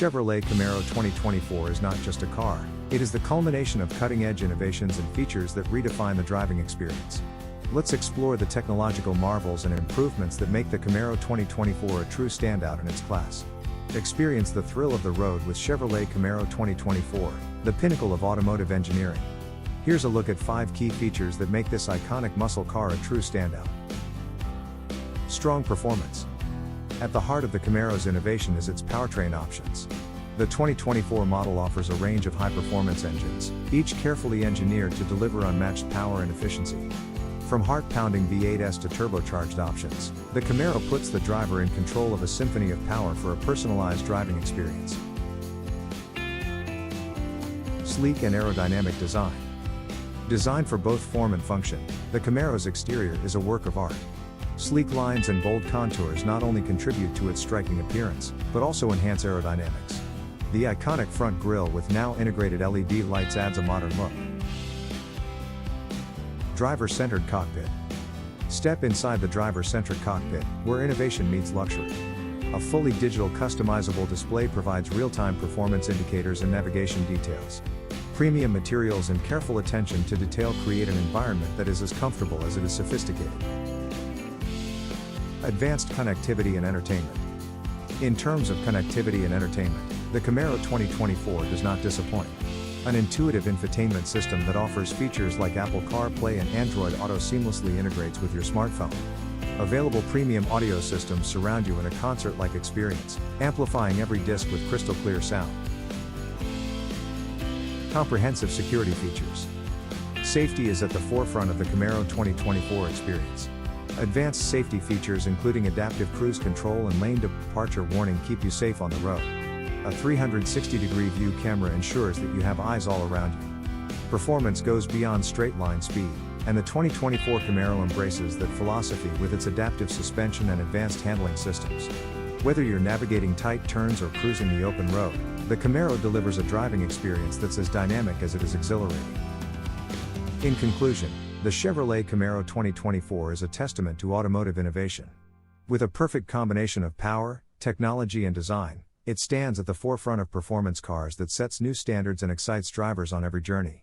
Chevrolet Camaro 2024 is not just a car, it is the culmination of cutting-edge innovations and features that redefine the driving experience. Let's explore the technological marvels and improvements that make the Camaro 2024 a true standout in its class. Experience the thrill of the road with Chevrolet Camaro 2024, the pinnacle of automotive engineering. Here's a look at 5 key features that make this iconic muscle car a true standout. Strong performance. At the heart of the Camaro's innovation is its powertrain options. The 2024 model offers a range of high-performance engines, each carefully engineered to deliver unmatched power and efficiency. From heart-pounding V8s to turbocharged options, the Camaro puts the driver in control of a symphony of power for a personalized driving experience. Sleek and aerodynamic design. Designed for both form and function, the Camaro's exterior is a work of art. Sleek lines and bold contours not only contribute to its striking appearance, but also enhance aerodynamics. The iconic front grille with now integrated LED lights adds a modern look. Driver-centered cockpit. Step inside the driver-centered cockpit, where innovation meets luxury. A fully digital customizable display provides real-time performance indicators and navigation details. Premium materials and careful attention to detail create an environment that is as comfortable as it is sophisticated. Advanced connectivity and entertainment. In terms of connectivity and entertainment, the Camaro 2024 does not disappoint. An intuitive infotainment system that offers features like Apple CarPlay and Android Auto seamlessly integrates with your smartphone. Available premium audio systems surround you in a concert-like experience, amplifying every disc with crystal clear sound. Comprehensive security features. Safety is at the forefront of the Camaro 2024 experience. Advanced safety features including adaptive cruise control and lane departure warning keep you safe on the road. A 360-degree view camera ensures that you have eyes all around you. Performance goes beyond straight-line speed, and the 2024 Camaro embraces that philosophy with its adaptive suspension and advanced handling systems. Whether you're navigating tight turns or cruising the open road, the Camaro delivers a driving experience that's as dynamic as it is exhilarating. In conclusion, the Chevrolet Camaro 2024 is a testament to automotive innovation. With a perfect combination of power, technology and design, it stands at the forefront of performance cars that sets new standards and excites drivers on every journey.